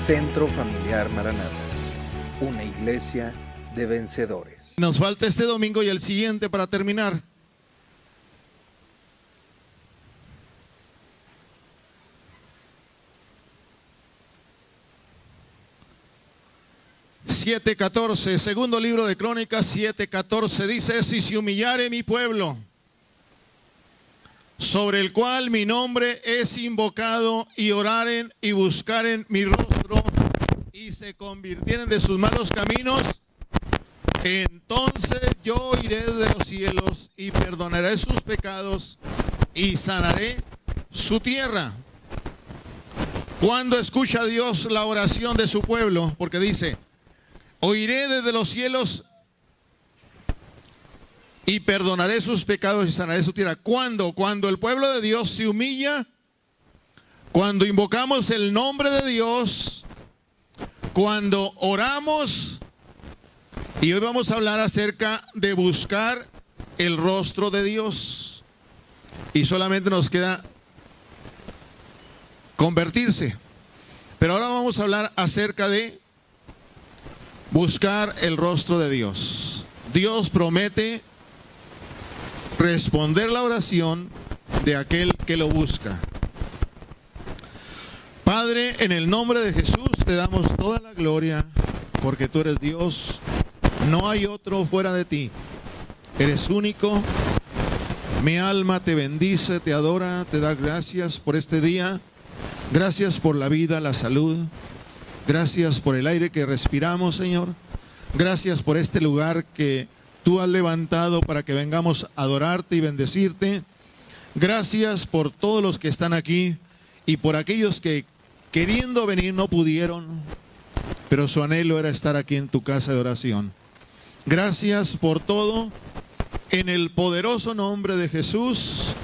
Centro Familiar Maranata, una iglesia de vencedores. Nos falta este domingo y el siguiente para terminar. Segundo libro de Crónicas 7:14 dice: si se humillare mi pueblo, sobre el cual mi nombre es invocado, y oraren y buscaren mi rostro, y se convirtieren de sus malos caminos, entonces yo iré de los cielos y perdonaré sus pecados y sanaré su tierra. Cuando escucha Dios la oración de su pueblo, porque dice: oiré desde los cielos y perdonaré sus pecados y sanaré su tierra. ¿Cuándo? Cuando el pueblo de Dios se humilla, cuando invocamos el nombre de Dios, cuando oramos. Y hoy vamos a hablar acerca de buscar el rostro de Dios. Y solamente nos queda convertirse. Pero ahora vamos a hablar acerca de buscar el rostro de Dios. Dios promete responder la oración de aquel que lo busca. Padre, en el nombre de Jesús te damos toda la gloria, porque tú eres Dios, no hay otro fuera de ti, eres único. Mi alma te bendice, te adora, te da gracias por este día, gracias por la vida, la salud, gracias por el aire que respiramos, Señor, gracias por este lugar que tú has levantado para que vengamos a adorarte y bendecirte. Gracias por todos los que están aquí y por aquellos que queriendo venir no pudieron, pero su anhelo era estar aquí en tu casa de oración. Gracias por todo, en el poderoso nombre de Jesús.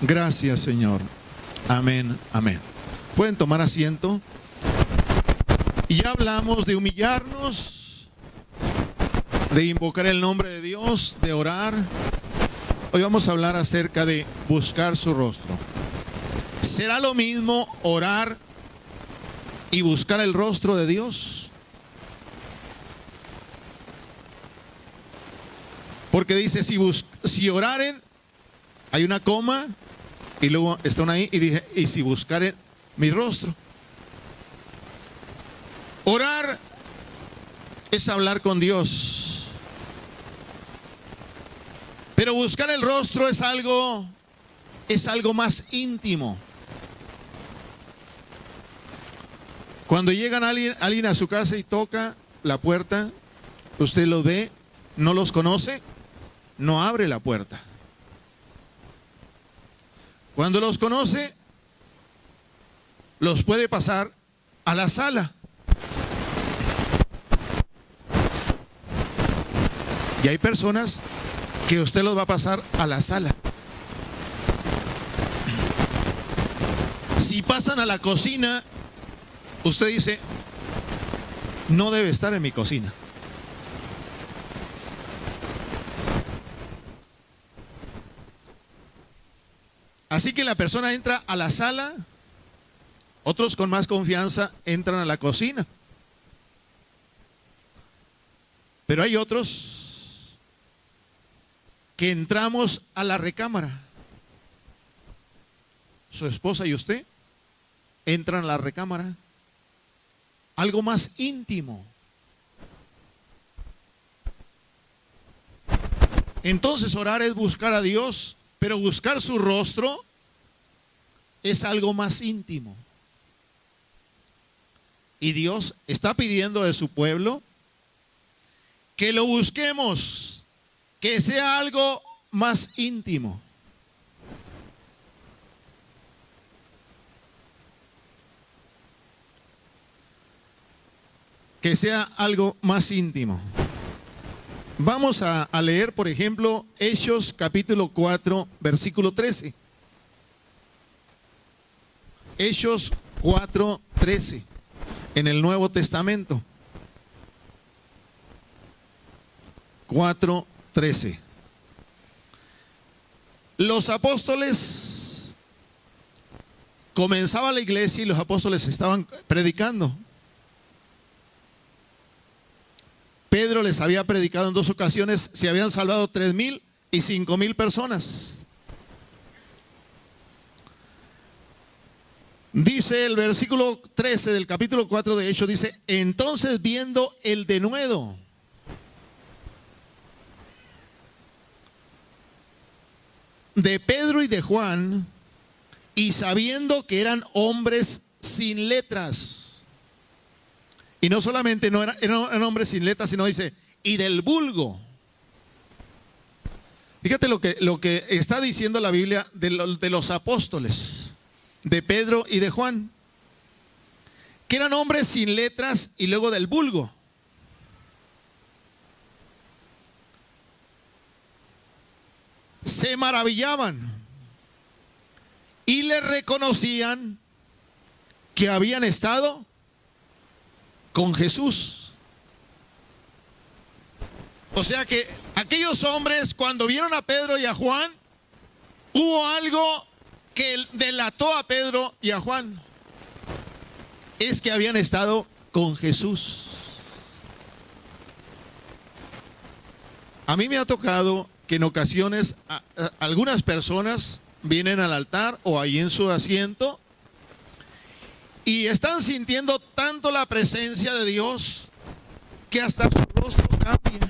Gracias, Señor. Amén, amén. Pueden tomar asiento. Y ya hablamos de humillarnos, de invocar el nombre de Dios, de orar. Hoy vamos a hablar acerca de buscar su rostro. ¿Será lo mismo orar y buscar el rostro de Dios? Porque dice, si oraren, hay una coma, y luego está una ahí, y dije, y si buscaren mi rostro. Orar es hablar con Dios. Pero buscar el rostro es algo más íntimo. Cuando llegan alguien a su casa y toca la puerta, usted los ve, no los conoce, no abre la puerta. Cuando los conoce, los puede pasar a la sala. Y hay personas que usted los va a pasar a la sala. Si pasan a la cocina, usted dice, no debe estar en mi cocina. Así que la persona entra a la sala, otros con más confianza entran a la cocina. Pero hay otros que entramos a la recámara. Su esposa y usted entran a la recámara. Algo más íntimo. Entonces orar es buscar a Dios, pero buscar su rostro es algo más íntimo. Y Dios está pidiendo de su pueblo que lo busquemos, que sea algo más íntimo. Que sea algo más íntimo. Vamos a leer, por ejemplo, Hechos capítulo 4, versículo 13. Hechos 4, 13, en el Nuevo Testamento. 4, 13. Los apóstoles comenzaba la iglesia y los apóstoles estaban predicando. Pedro les había predicado en 2 ocasiones, se habían salvado 3,000 y 5,000 personas. Dice el versículo 13 del capítulo 4 de Hechos, dice: entonces viendo el denuedo de Pedro y de Juan, y sabiendo que eran hombres sin letras, y no solamente eran hombres sin letras, sino dice, y del vulgo. Fíjate lo que está diciendo la Biblia de los apóstoles, de Pedro y de Juan, que eran hombres sin letras y luego del vulgo. Se maravillaban y le reconocían que habían estado con Jesús. O sea que aquellos hombres, cuando vieron a Pedro y a Juan, hubo algo que delató a Pedro y a Juan: es que habían estado con Jesús. A mí me ha tocado que en ocasiones algunas personas vienen al altar o ahí en su asiento y están sintiendo tanto la presencia de Dios que hasta su rostro cambia,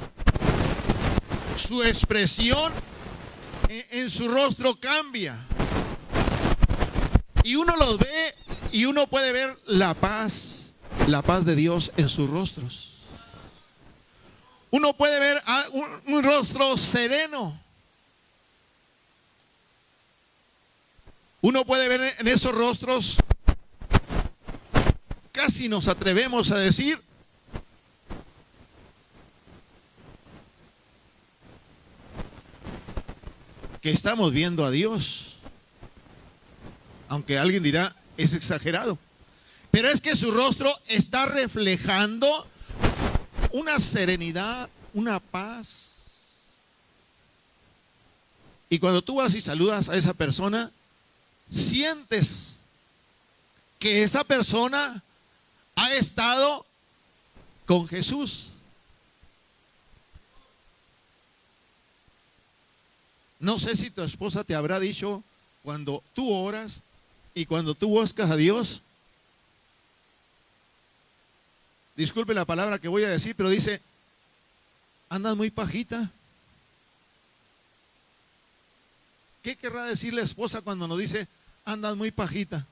su expresión en su rostro cambia, y uno los ve y uno puede ver la paz de Dios en sus rostros. Uno puede ver un rostro sereno. Uno puede ver en esos rostros, casi nos atrevemos a decir, que estamos viendo a Dios. Aunque alguien dirá, es exagerado. Pero es que su rostro está reflejando una serenidad, una paz. Y cuando tú vas y saludas a esa persona, sientes que esa persona ha estado con Jesús. No sé si tu esposa te habrá dicho, cuando tú oras y cuando tú buscas a Dios, disculpe la palabra que voy a decir, pero dice, andas muy pajita. ¿Qué querrá decir la esposa cuando nos dice, andas muy pajita?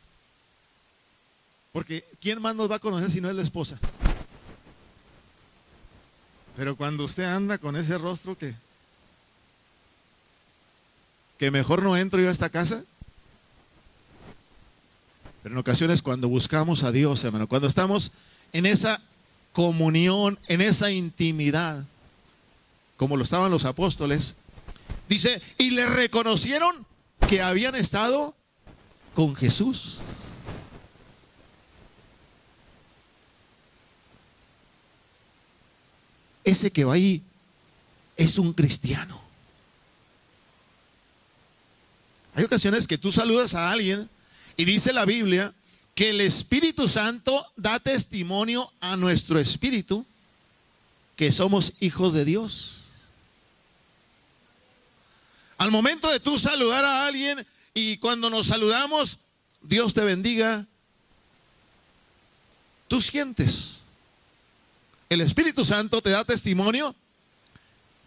Porque ¿quién más nos va a conocer si no es la esposa? Pero cuando usted anda con ese rostro que mejor no entro yo a esta casa. Pero en ocasiones cuando buscamos a Dios, hermano, cuando estamos en esa comunión, en esa intimidad, como lo estaban los apóstoles, dice, y le reconocieron que habían estado con Jesús. Ese que va ahí es un cristiano. Hay ocasiones que tú saludas a alguien y dice la Biblia que el Espíritu Santo da testimonio a nuestro espíritu que somos hijos de Dios. Al momento de tú saludar a alguien y cuando nos saludamos, Dios te bendiga, tú sientes. El Espíritu Santo te da testimonio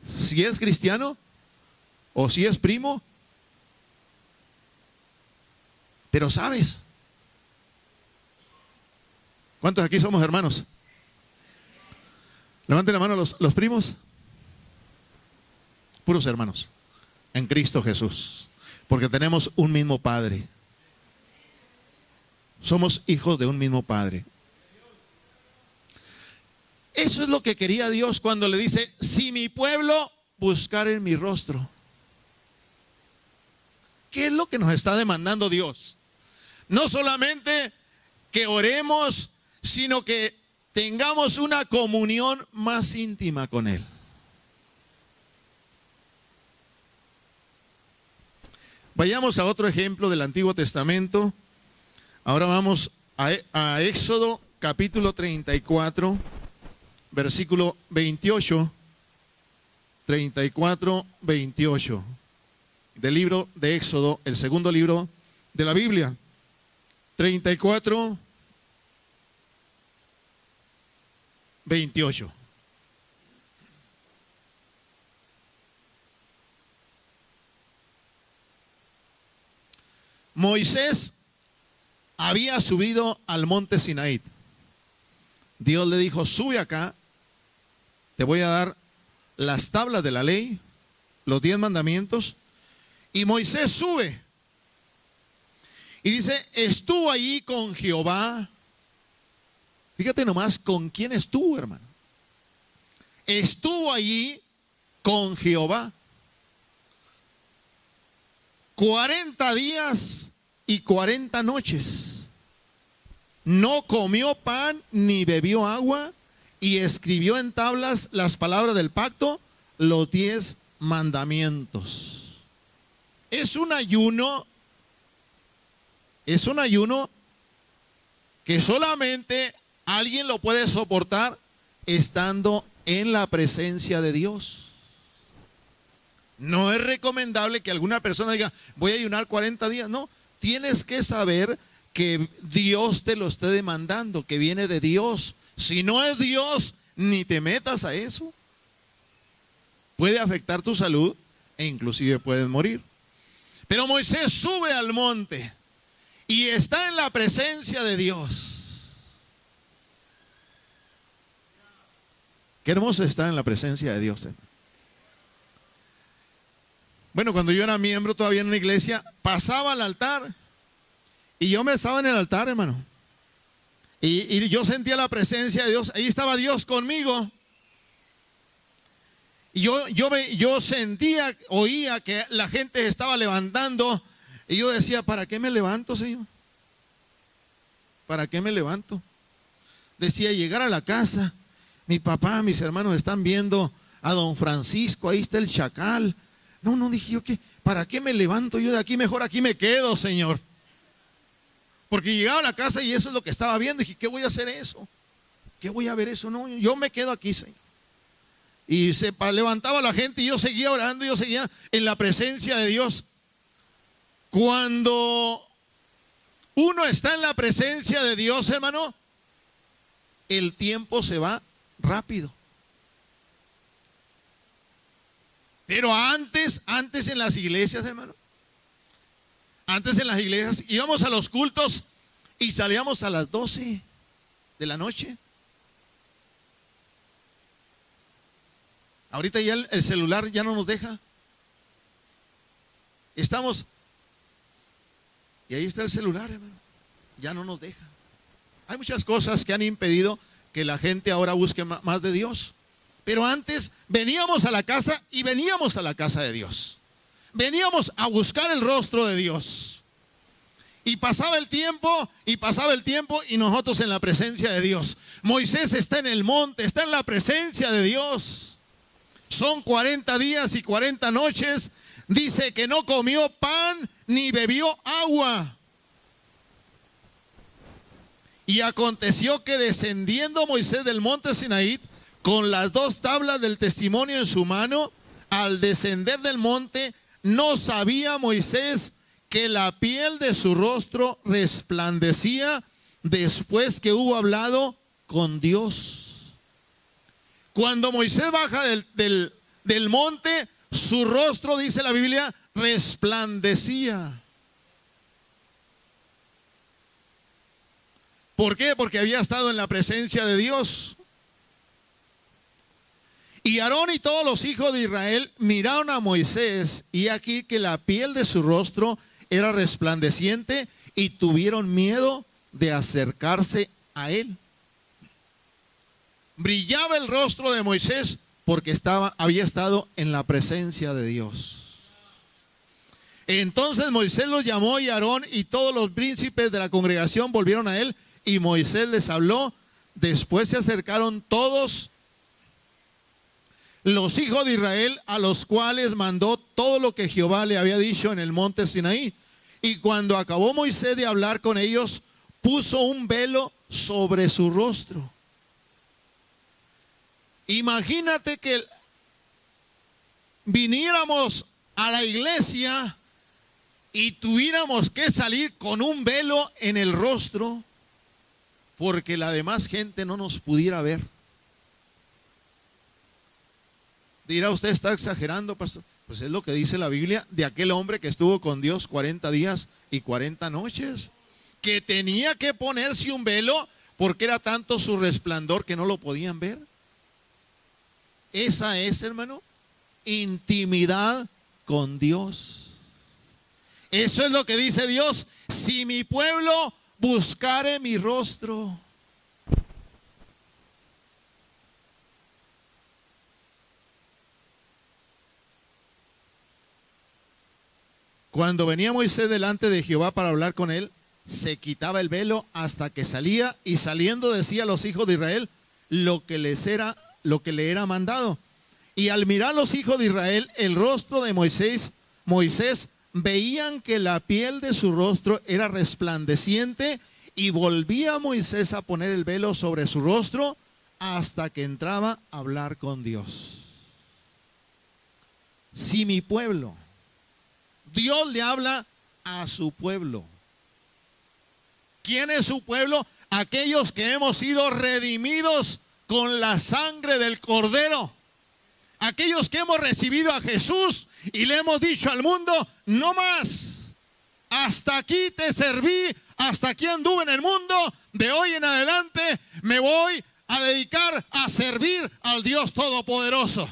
si es cristiano o si es primo. Pero sabes, ¿cuántos aquí somos hermanos? Levanten la mano los primos. Puros hermanos en Cristo Jesús, porque tenemos un mismo Padre. Somos hijos de un mismo Padre. Eso es lo que quería Dios cuando le dice, si mi pueblo buscare en mi rostro. ¿Qué es lo que nos está demandando Dios? No solamente que oremos, sino que tengamos una comunión más íntima con Él. Vayamos a otro ejemplo del Antiguo Testamento, Ahora vamos a Éxodo capítulo 34, versículo 28. 34, 28. Del libro de Éxodo, el segundo libro de la Biblia. 34, 28. Moisés había subido al monte Sinaí. Dios le dijo: sube acá, te voy a dar las tablas de la ley, los 10 mandamientos. Y Moisés sube. Y dice, estuvo allí con Jehová. Fíjate nomás con quién estuvo, hermano. Estuvo allí con Jehová 40 días y 40 noches. No comió pan ni bebió agua, y escribió en tablas las palabras del pacto, los 10 mandamientos. Es un ayuno que solamente alguien lo puede soportar estando en la presencia de Dios. No es recomendable que alguna persona diga, voy a ayunar 40 días. No, tienes que saber que Dios te lo esté demandando, que viene de Dios. Si no es Dios, ni te metas a eso. Puede afectar tu salud e inclusive puedes morir. Pero Moisés sube al monte y está en la presencia de Dios. Qué hermoso estar en la presencia de Dios. Bueno, cuando yo era miembro todavía en una iglesia, pasaba al altar y yo me estaba en el altar, hermano. Y yo sentía la presencia de Dios. Ahí estaba Dios conmigo. Y yo sentía, oía que la gente se estaba levantando. Y yo decía, ¿para qué me levanto, Señor? ¿Para qué me levanto? Decía, llegar a la casa, mi papá, mis hermanos están viendo a don Francisco, ahí está el chacal. No, dije yo, ¿para qué me levanto yo de aquí? Mejor aquí me quedo, Señor. Porque llegaba a la casa y eso es lo que estaba viendo. Dije, ¿qué voy a hacer eso? ¿Qué voy a ver eso? No, yo me quedo aquí, Señor. Y se levantaba la gente y yo seguía orando, yo seguía en la presencia de Dios. Cuando uno está en la presencia de Dios, hermano, el tiempo se va rápido. Pero antes en las iglesias, hermano, antes en las iglesias íbamos a los cultos y salíamos a las 12 de la noche. Ahorita ya el celular ya no nos deja. Estamos, y ahí está el celular, hermano, ya no nos deja. Hay muchas cosas que han impedido que la gente ahora busque más de Dios. Pero antes veníamos a la casa y veníamos a la casa de Dios. Veníamos a buscar el rostro de Dios. Y pasaba el tiempo y nosotros en la presencia de Dios. Moisés está en el monte, está en la presencia de Dios. Son 40 días y 40 noches. Dice que no comió pan ni bebió agua. Y aconteció que descendiendo Moisés del monte Sinaí con las 2 tablas del testimonio en su mano, al descender del monte, no sabía Moisés que la piel de su rostro resplandecía después que hubo hablado con Dios. Cuando Moisés baja del monte, su rostro, dice la Biblia, resplandecía. ¿Por qué? Porque había estado en la presencia de Dios. Y Aarón y todos los hijos de Israel miraron a Moisés, y aquí que la piel de su rostro era resplandeciente, y tuvieron miedo de acercarse a él. Brillaba el rostro de Moisés porque había estado en la presencia de Dios. Entonces Moisés los llamó, y Aarón y todos los príncipes de la congregación volvieron a él, y Moisés les habló. Después se acercaron todos los hijos de Israel, a los cuales mandó todo lo que Jehová le había dicho en el monte Sinaí. Y cuando acabó Moisés de hablar con ellos, puso un velo sobre su rostro. Imagínate que viniéramos a la iglesia y tuviéramos que salir con un velo en el rostro porque la demás gente no nos pudiera ver. Dirá, usted está exagerando, pastor. Pues es lo que dice la Biblia de aquel hombre que estuvo con Dios 40 días y 40 noches, que tenía que ponerse un velo porque era tanto su resplandor que no lo podían ver. Esa es, hermano, intimidad con Dios. Eso es lo que dice Dios: si mi pueblo buscare mi rostro. Cuando venía Moisés delante de Jehová para hablar con él, se quitaba el velo hasta que salía, y saliendo decía a los hijos de Israel lo que le era mandado. Y al mirar los hijos de Israel el rostro de Moisés, veían que la piel de su rostro era resplandeciente, y volvía Moisés a poner el velo sobre su rostro hasta que entraba a hablar con Dios. Si mi pueblo, Dios le habla a su pueblo. ¿Quién es su pueblo? Aquellos que hemos sido redimidos con la sangre del Cordero. Aquellos que hemos recibido a Jesús y le hemos dicho al mundo: no más, hasta aquí te serví, hasta aquí anduve en el mundo, de hoy en adelante me voy a dedicar a servir al Dios Todopoderoso.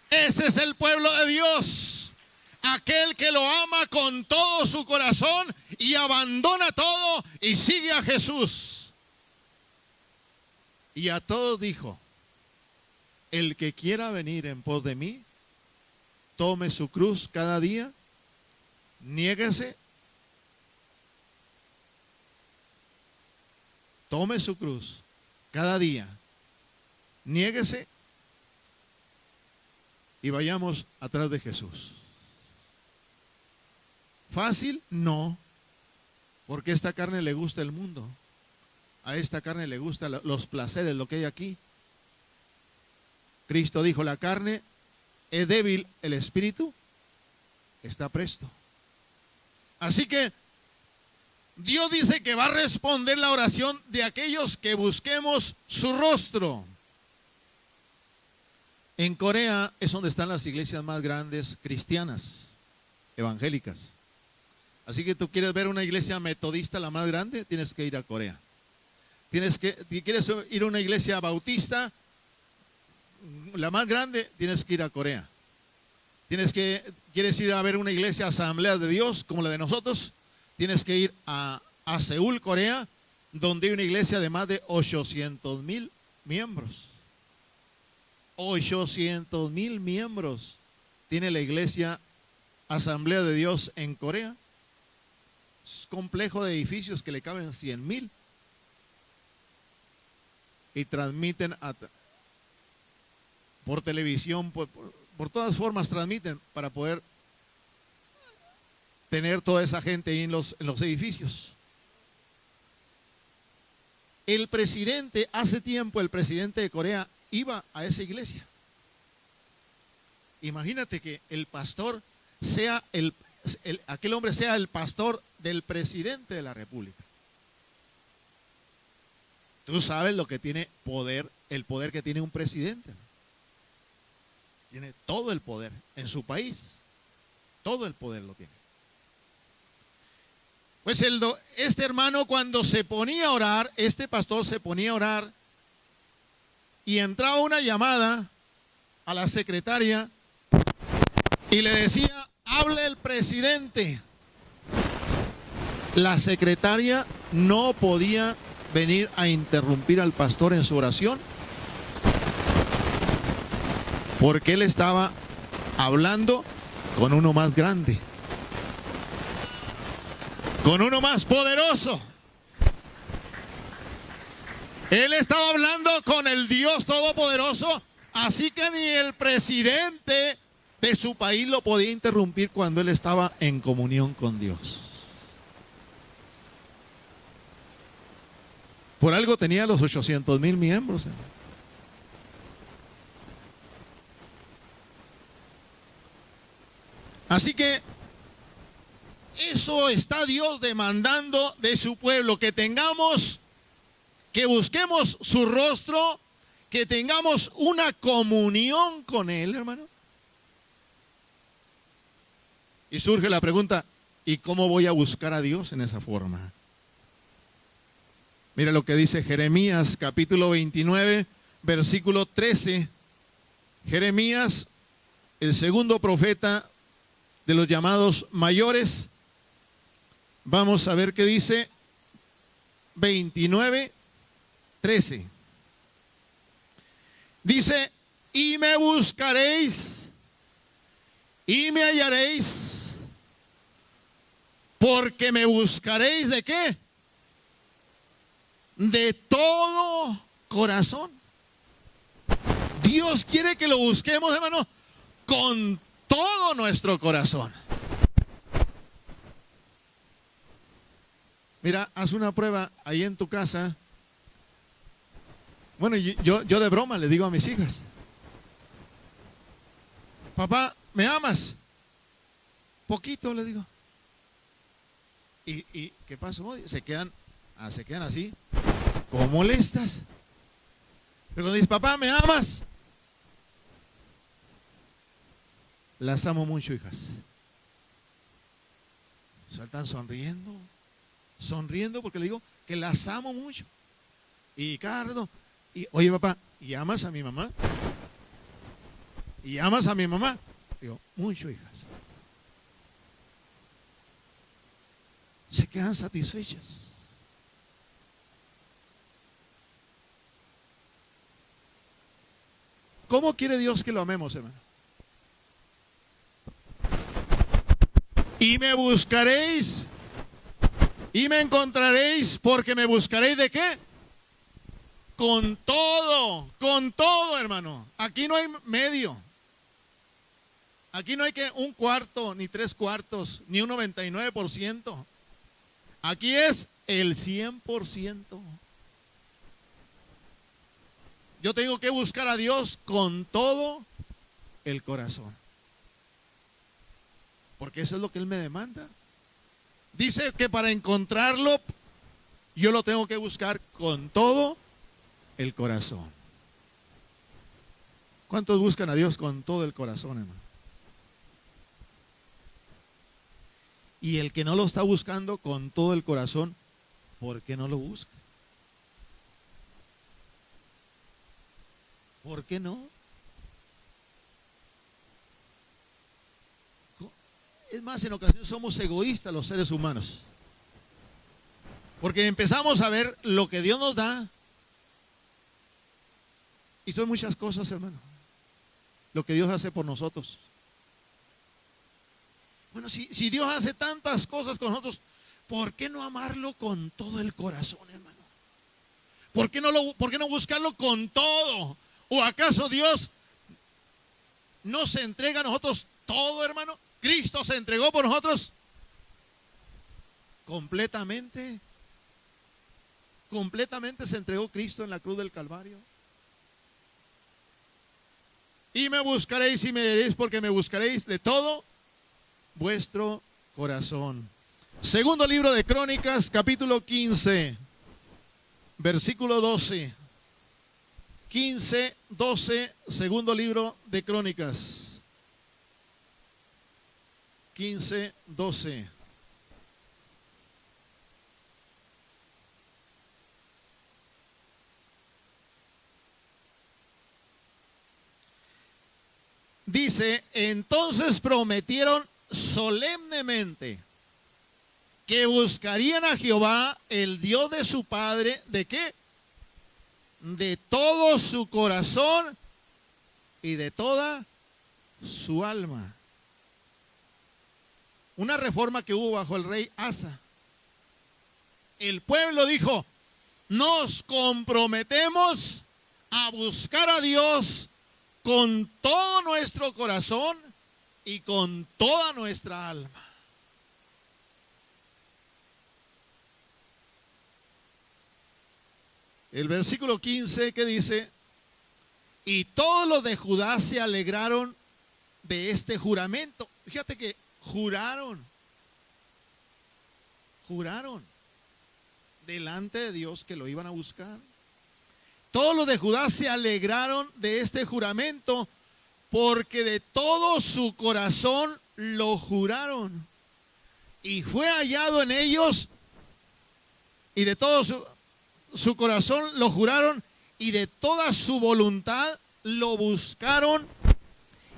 Ese es el pueblo de Dios, aquel que lo ama con todo su corazón y abandona todo y sigue a Jesús. Y a todos dijo: el que quiera venir en pos de mí, tome su cruz cada día, niéguese, tome su cruz cada día, niéguese y vayamos atrás de Jesús. ¿Fácil? No, porque a esta carne le gusta el mundo, a esta carne le gustan los placeres, lo que hay aquí. Cristo dijo: la carne es débil, el espíritu está presto. Así que Dios dice que va a responder la oración de aquellos que busquemos su rostro. En Corea es donde están las iglesias más grandes cristianas, evangélicas. Así que tú quieres ver una iglesia metodista, la más grande, tienes que ir a Corea. Si quieres ir a una iglesia bautista, la más grande, tienes que ir a Corea. ¿Quieres ir a ver una iglesia Asamblea de Dios como la de nosotros? Tienes que ir a Seúl, Corea, donde hay una iglesia de más de 800,000 miembros. 800,000 miembros tiene la iglesia Asamblea de Dios en Corea. Es un complejo de edificios que le caben 100,000. Y transmiten por televisión, por todas formas transmiten para poder tener toda esa gente ahí en los edificios. El presidente, hace tiempo el presidente de Corea iba a esa iglesia. Imagínate que el pastor sea aquel hombre sea el pastor del presidente de la república. Tú sabes lo que tiene poder, el poder que tiene un presidente. Tiene todo el poder en su país. Todo el poder lo tiene. Pues este hermano, cuando se ponía a orar, este pastor se ponía a orar y entraba una llamada a la secretaria y le decía: hable el presidente. La secretaria no podía venir a interrumpir al pastor en su oración porque él estaba hablando con uno más grande, con uno más poderoso. Él estaba hablando con el Dios Todopoderoso, así que ni el presidente de su país lo podía interrumpir cuando él estaba en comunión con Dios. Por algo tenía los 800,000 miembros. Así que eso está Dios demandando de su pueblo, que tengamos, que busquemos su rostro, que tengamos una comunión con Él, hermano. Y surge la pregunta, ¿y cómo voy a buscar a Dios en esa forma? Mira lo que dice Jeremías capítulo 29, versículo 13. Jeremías, el segundo profeta de los llamados mayores. Vamos a ver qué dice 29, 13. Dice, y me buscaréis y me hallaréis, porque me buscaréis ¿de qué? De todo corazón. Dios quiere que lo busquemos, hermano, con todo nuestro corazón. Mira, haz una prueba ahí en tu casa. Bueno, yo de broma le digo a mis hijas, papá, ¿me amas? Poquito, le digo. ¿Y qué pasó? Se quedan así, como molestas. Pero cuando dices, papá, ¿me amas? Las amo mucho, hijas. Saltan sonriendo porque le digo que las amo mucho. Y Ricardo, oye papá, ¿y amas a mi mamá? ¿Y amas a mi mamá? Digo, mucho, hijas. Se quedan satisfechas. ¿Cómo quiere Dios que lo amemos, hermano? Y me buscaréis y me encontraréis, porque me buscaréis ¿de qué? Con todo, hermano. Aquí no hay medio. Aquí no hay que un cuarto, ni 3/4, ni un 99%. Aquí es el 100%. Yo tengo que buscar a Dios con todo el corazón. Porque eso es lo que Él me demanda. Dice que para encontrarlo, yo lo tengo que buscar con todo el corazón. ¿Cuántos buscan a Dios con todo el corazón, hermano? Y el que no lo está buscando con todo el corazón, ¿por qué no lo busca? ¿Por qué no? Es más, en ocasiones somos egoístas los seres humanos. Porque empezamos a ver lo que Dios nos da. Y son muchas cosas, hermano, lo que Dios hace por nosotros. Bueno, si Dios hace tantas cosas con nosotros, ¿por qué no amarlo con todo el corazón, hermano? ¿Por qué no buscarlo con todo? ¿O acaso Dios nos entrega a nosotros todo, hermano? Cristo se entregó por nosotros completamente. Completamente se entregó Cristo en la cruz del Calvario. Y me buscaréis y me hallaréis, porque me buscaréis de todo vuestro corazón. Segundo libro de Crónicas, capítulo 15, versículo 12. 15, 12, segundo libro de Crónicas. 15, 12. Dice, entonces prometieron solemnemente que buscarían a Jehová, el Dios de su padre, ¿de qué? De todo su corazón y de toda su alma. Una reforma que hubo bajo el rey Asa. El pueblo dijo, nos comprometemos a buscar a Dios con todo nuestro corazón y con toda nuestra alma. el versículo 15 que dice: y todos los de Judá se alegraron de este juramento. Fíjate que juraron delante de Dios que lo iban a buscar. Todos los de Judá se alegraron de este juramento porque de todo su corazón lo juraron. Y fue hallado en ellos, y de todo su corazón lo juraron, y de toda su voluntad lo buscaron,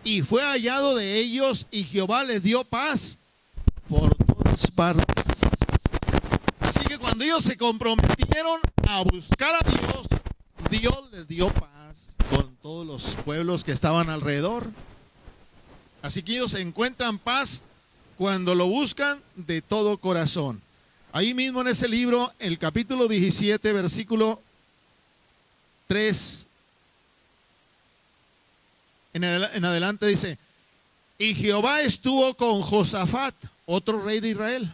y fue hallado de ellos, y Jehová les dio paz por todas partes. Así que cuando ellos se comprometieron a buscar a Dios, Dios les dio paz con todos los pueblos que estaban alrededor. Así que ellos encuentran paz cuando lo buscan de todo corazón. Ahí mismo en ese libro, el capítulo 17, versículo 3 en adelante dice: y Jehová estuvo con Josafat, otro rey de Israel,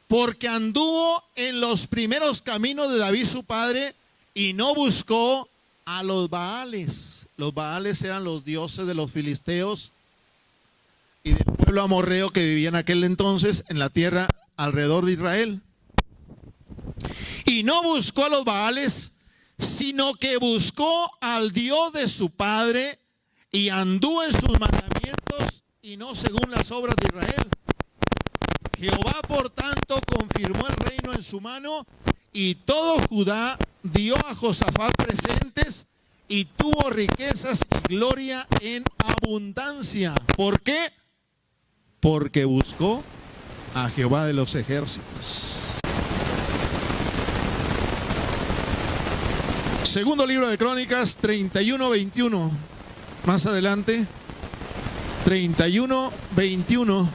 porque anduvo en los primeros caminos de David su padre, y no buscó a los Baales. Los Baales eran los dioses de los filisteos y del pueblo amorreo que vivía en aquel entonces en la tierra alrededor de Israel. Y no buscó a los Baales, sino que buscó al Dios de su padre, y anduvo en sus mandamientos y no según las obras de Israel. Jehová, por tanto, confirmó el reino en su mano, y todo Judá dio a Josafat presentes, y tuvo riquezas y gloria en abundancia. ¿Por qué? Porque buscó a Jehová de los ejércitos. Segundo libro de Crónicas 31:21. Más adelante, 31:21.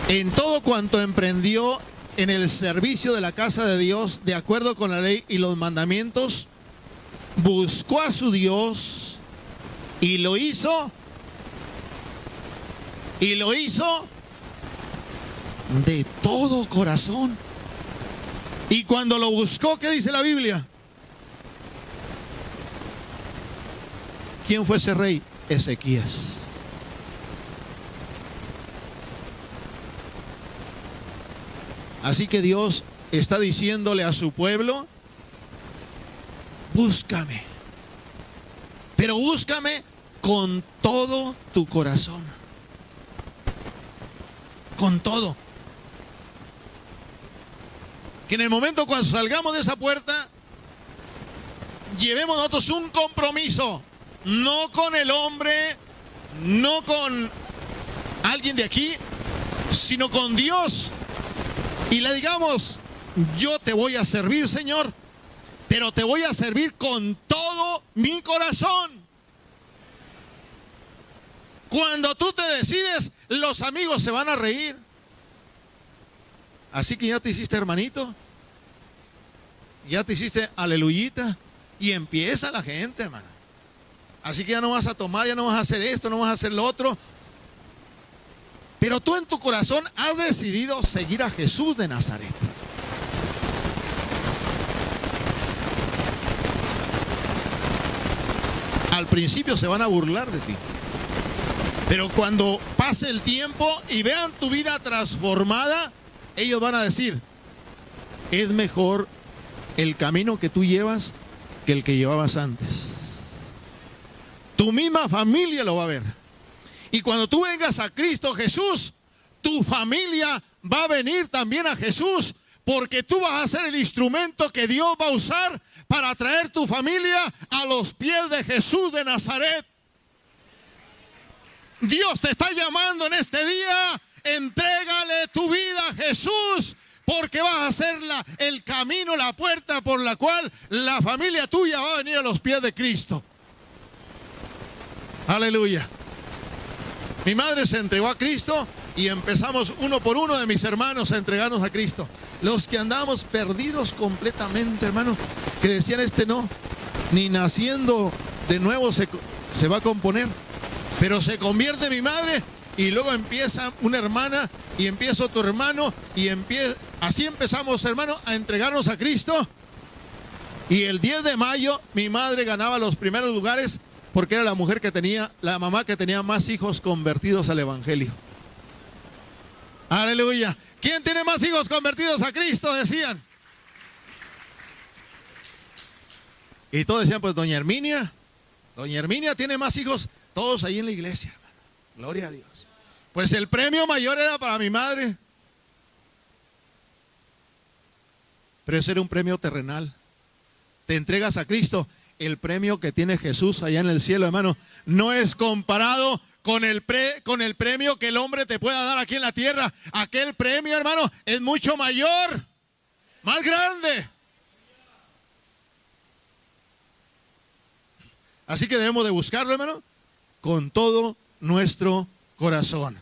En todo cuanto emprendió en el servicio de la casa de Dios, de acuerdo con la ley y los mandamientos, buscó a su Dios y lo hizo de todo corazón. Y cuando lo buscó, ¿qué dice la Biblia? ¿Quién fue ese rey? Ezequías. Así que Dios está diciéndole a su pueblo: búscame, pero búscame con todo tu corazón, con todo. Que en el momento cuando salgamos de esa puerta, llevemos nosotros un compromiso, no con el hombre, no con alguien de aquí, sino con Dios. Y le digamos: yo te voy a servir, Señor, pero te voy a servir con todo mi corazón. Cuando tú te decides, los amigos se van a reír. Así que ya te hiciste hermanito, ya te hiciste aleluyita, y empieza la gente, hermano. Así que ya no vas a tomar, ya no vas a hacer esto, no vas a hacer lo otro. Pero tú en tu corazón has decidido seguir a Jesús de Nazaret. Al principio se van a burlar de ti, pero cuando pase el tiempo y vean tu vida transformada, ellos van a decir: es mejor el camino que tú llevas que el que llevabas antes. Tu misma familia lo va a ver. Y cuando tú vengas a Cristo Jesús, tu familia va a venir también a Jesús, porque tú vas a ser el instrumento que Dios va a usar para traer tu familia a los pies de Jesús de Nazaret. Dios te está llamando en este día: entrégale tu vida a Jesús, porque vas a ser el camino, la puerta por la cual la familia tuya va a venir a los pies de Cristo. Aleluya. Mi madre se entregó a Cristo y empezamos uno por uno de mis hermanos a entregarnos a Cristo. Los que andábamos perdidos completamente, hermano, que decían: este no, ni naciendo de nuevo se va a componer. Pero se convierte mi madre y luego empieza una hermana y empieza otro hermano y así empezamos, hermano, a entregarnos a Cristo. Y el 10 de mayo mi madre ganaba los primeros lugares porque era la mujer que tenía, la mamá que tenía más hijos convertidos al Evangelio. Aleluya. ¿Quién tiene más hijos convertidos a Cristo? Decían. Y todos decían, pues doña Herminia tiene más hijos, todos ahí en la iglesia, hermano. Gloria a Dios. Pues el premio mayor era para mi madre. Pero ese era un premio terrenal. Te entregas a Cristo. El premio que tiene Jesús allá en el cielo, hermano, no es comparado con el premio que el hombre te pueda dar aquí en la tierra. Aquel premio, hermano, es mucho mayor, más grande. Así que debemos de buscarlo, hermano, con todo nuestro corazón.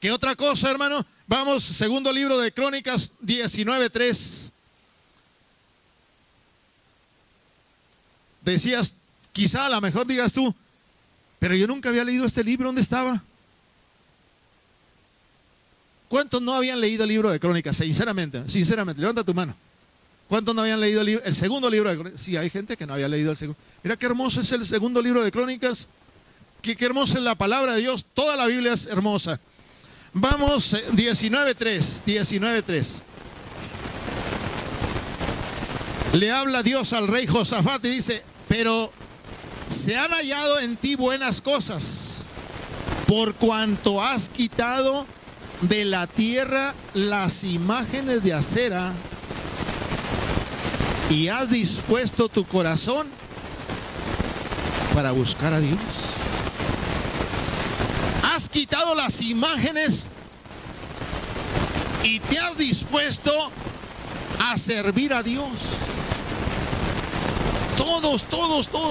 ¿Qué otra cosa, hermano? Vamos, segundo libro de Crónicas 19:3. Decías, quizá a lo mejor digas tú, pero yo nunca había leído este libro, ¿dónde estaba? ¿Cuántos no habían leído el libro de Crónicas? Sinceramente, levanta tu mano. ¿Cuántos no habían leído el segundo libro de Crónicas? Sí, hay gente que no había leído el segundo. Mira qué hermoso es el segundo libro de Crónicas. Qué hermosa es la palabra de Dios. Toda la Biblia es hermosa. Vamos, 19:3. Le habla Dios al rey Josafat y dice, pero se han hallado en ti buenas cosas, por cuanto has quitado de la tierra las imágenes de acera y has dispuesto tu corazón para buscar a Dios. Has quitado las imágenes y te has dispuesto a servir a Dios. Todos,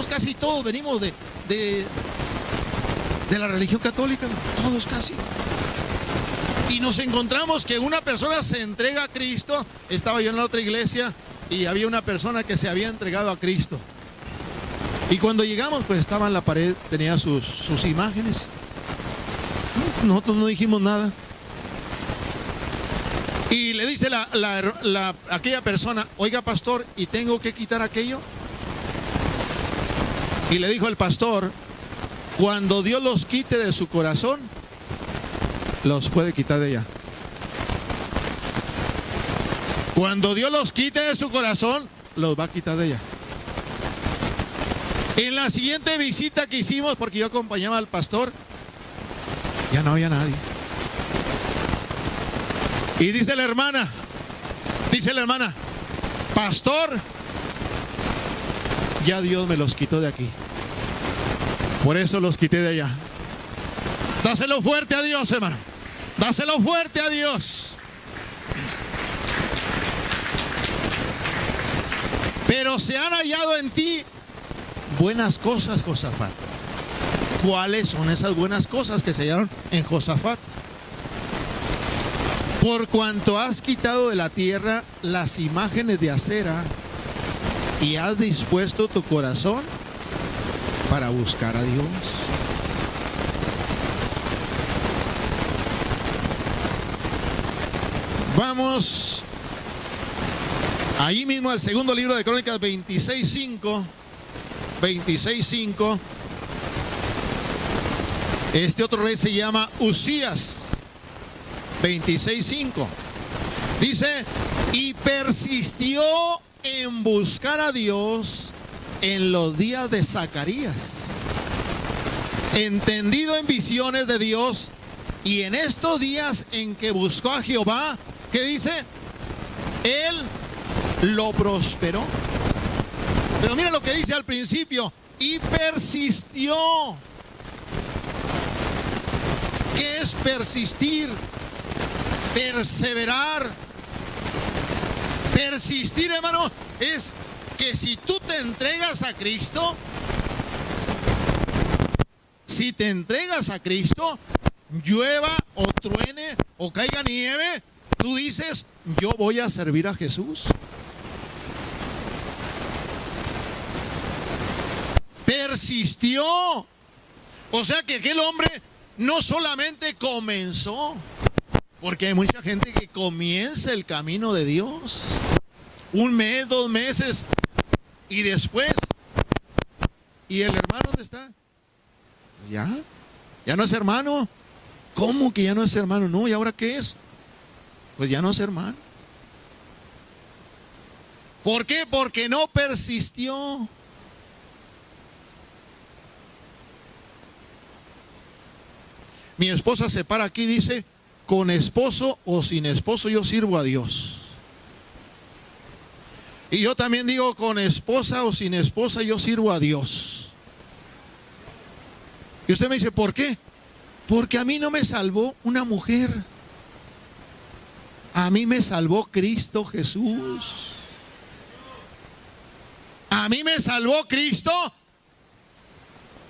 casi todos venimos de la religión católica, todos casi. Y nos encontramos que una persona se entrega a Cristo. Estaba yo en la otra iglesia y había una persona que se había entregado a Cristo. Y cuando llegamos, pues estaba en la pared, tenía sus imágenes. Nosotros no dijimos nada. Y le dice aquella persona, oiga pastor, ¿y tengo que quitar aquello? Y le dijo el pastor, cuando Dios los quite de su corazón, los puede quitar de ella. Cuando Dios los quite de su corazón, los va a quitar de ella. En la siguiente visita que hicimos, porque yo acompañaba al pastor, ya no había nadie. Y dice la hermana, pastor, ya Dios me los quitó de aquí. Por eso los quité de allá. Dáselo fuerte a Dios, hermano. Dáselo fuerte a Dios. Pero se han hallado en ti buenas cosas, Josafat. ¿Cuáles son esas buenas cosas que se hallaron en Josafat? Por cuanto has quitado de la tierra las imágenes de acera y has dispuesto tu corazón para buscar a Dios. Vamos ahí mismo al segundo libro de Crónicas 26:5. Este otro rey se llama Usías. 26:5. Dice, y persistió en buscar a Dios en los días de Zacarías, entendido en visiones de Dios, y en estos días en que buscó a Jehová, ¿qué dice? Él lo prosperó. Pero mira lo que dice al principio, y persistió. ¿Qué es persistir? Perseverar. Persistir, hermano, es que si tú te entregas a Cristo, llueva o truene o caiga nieve, tú dices, yo voy a servir a Jesús. Persistió. O sea que aquel hombre no solamente comenzó, porque hay mucha gente que comienza el camino de Dios, 1 mes, 2 meses, y después, ¿y el hermano dónde está? Ya no es hermano. ¿Cómo que ya no es hermano? No, ¿y ahora qué es? Pues ya no es hermano. ¿Por qué? Porque no persistió. Mi esposa se para aquí y dice, con esposo o sin esposo yo sirvo a Dios. Y yo también digo, con esposa o sin esposa yo sirvo a Dios. Y usted me dice, ¿por qué? Porque a mí no me salvó una mujer. A mí me salvó Cristo Jesús. A mí me salvó Cristo.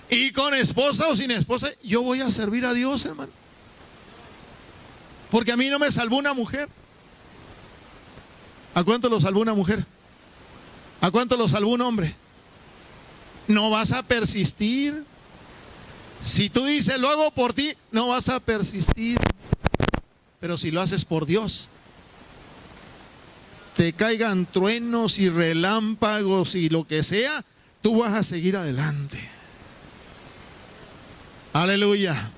Y con esposa o sin esposa, yo voy a servir a Dios, hermano. Porque a mí no me salvó una mujer. ¿A cuánto lo salvó una mujer? ¿A cuánto lo salvó un hombre? No vas a persistir. Si tú dices, lo hago por ti, no vas a persistir. Pero si lo haces por Dios, te caigan truenos y relámpagos y lo que sea, tú vas a seguir adelante. Aleluya.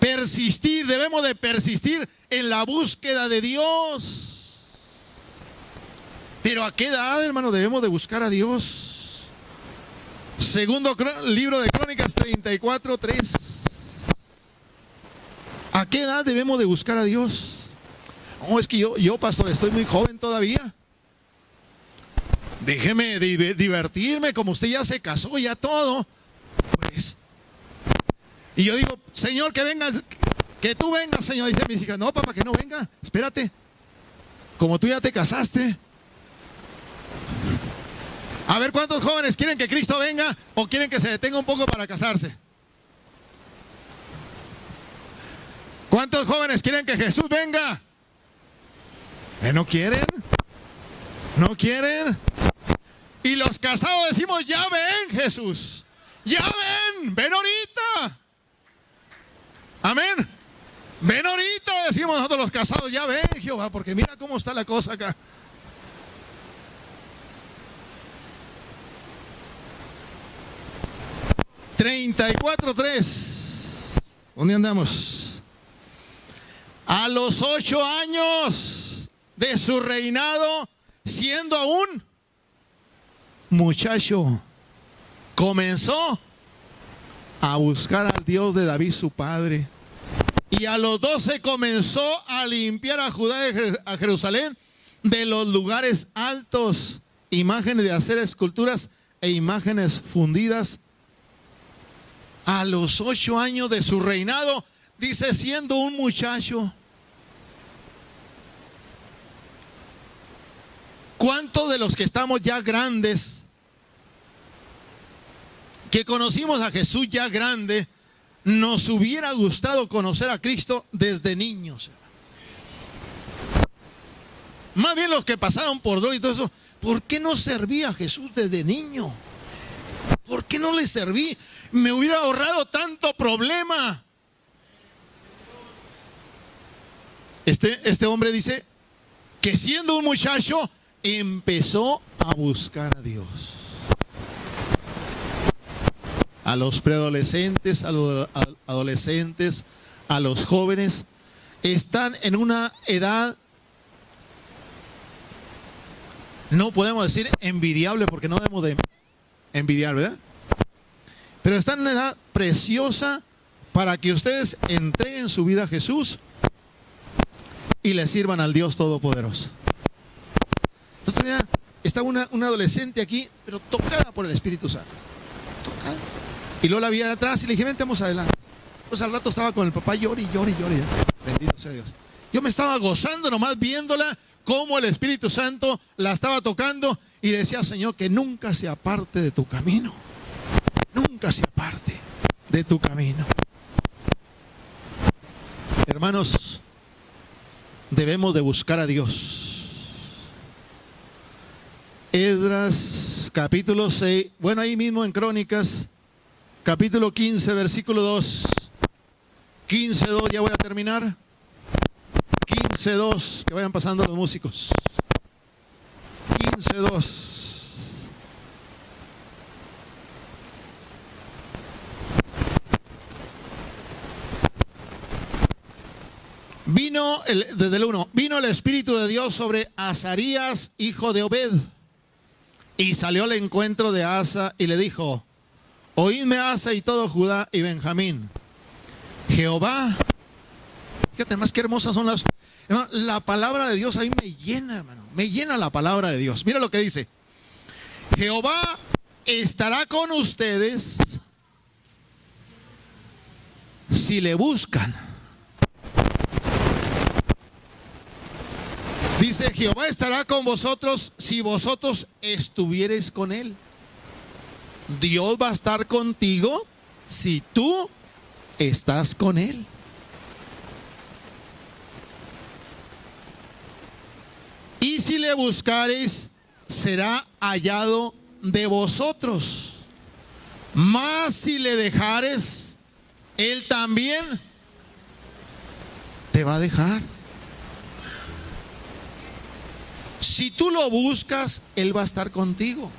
Persistir, debemos de persistir en la búsqueda de Dios. Pero ¿a qué edad, hermano, debemos de buscar a Dios? Segundo libro de Crónicas 34:3. ¿A qué edad debemos de buscar a Dios? No, es que yo, pastor, estoy muy joven todavía. Déjeme divertirme, como usted ya se casó, ya todo. Pues. Y yo digo, Señor, que vengas, que tú vengas, Señor. Dice mis hijas, no, papá, que no venga, espérate. Como tú ya te casaste. A ver, ¿cuántos jóvenes quieren que Cristo venga o quieren que se detenga un poco para casarse? ¿Cuántos jóvenes quieren que Jesús venga? ¿No quieren? ¿No quieren? Y los casados decimos, ya ven, Jesús. Ya ven ahorita. Amén. Ven ahorita, decimos nosotros los casados, ya ven, Jehová, porque mira cómo está la cosa acá. (34:3). ¿Dónde andamos? A los 8 años de su reinado, siendo aún muchacho, comenzó a buscar al Dios de David su padre. Y a los 12 comenzó a limpiar a Judá y a Jerusalén de los lugares altos, imágenes de hacer esculturas e imágenes fundidas. A los 8 años de su reinado, dice, siendo un muchacho. ¿Cuántos de los que estamos ya grandes, que conocimos a Jesús ya grande, nos hubiera gustado conocer a Cristo desde niños? Más bien los que pasaron por droga y todo eso, ¿por qué no serví a Jesús desde niño? ¿Por qué no le serví? Me hubiera ahorrado tanto problema. Este hombre dice que siendo un muchacho empezó a buscar a Dios. A los preadolescentes, a los adolescentes, a los jóvenes, están en una edad, no podemos decir envidiable, porque no debemos de envidiar, ¿verdad? Pero están en una edad preciosa para que ustedes entreguen su vida a Jesús y le sirvan al Dios Todopoderoso. El otro día estaba una adolescente aquí, pero tocada por el Espíritu Santo. Tocada. Y luego la vi atrás y le dije, vente, vamos adelante. Pues al rato estaba con el papá, llore. Bendito sea Dios. Yo me estaba gozando nomás viéndola, cómo el Espíritu Santo la estaba tocando, y decía, Señor, que nunca se aparte de tu camino. Nunca se aparte de tu camino. Hermanos, debemos de buscar a Dios. Esdras, capítulo 6, bueno, ahí mismo en Crónicas, capítulo 15, versículo 2. 15:2, ya voy a terminar. 15:2, que vayan pasando los músicos. 15:2. Desde el 1, vino el Espíritu de Dios sobre Azarías, hijo de Obed, y salió al encuentro de Asa y le dijo: oídme, Asa y todo Judá y Benjamín. Jehová, fíjate más que hermosas son las... Hermano, la palabra de Dios ahí me llena, hermano, me llena la palabra de Dios. Mira lo que dice: Jehová estará con ustedes si le buscan. Dice: Jehová estará con vosotros si vosotros estuviereis con él. Dios va a estar contigo si tú estás con él. Y si le buscareis, será hallado de vosotros. Mas si le dejares, él también te va a dejar. Si tú lo buscas, él va a estar contigo.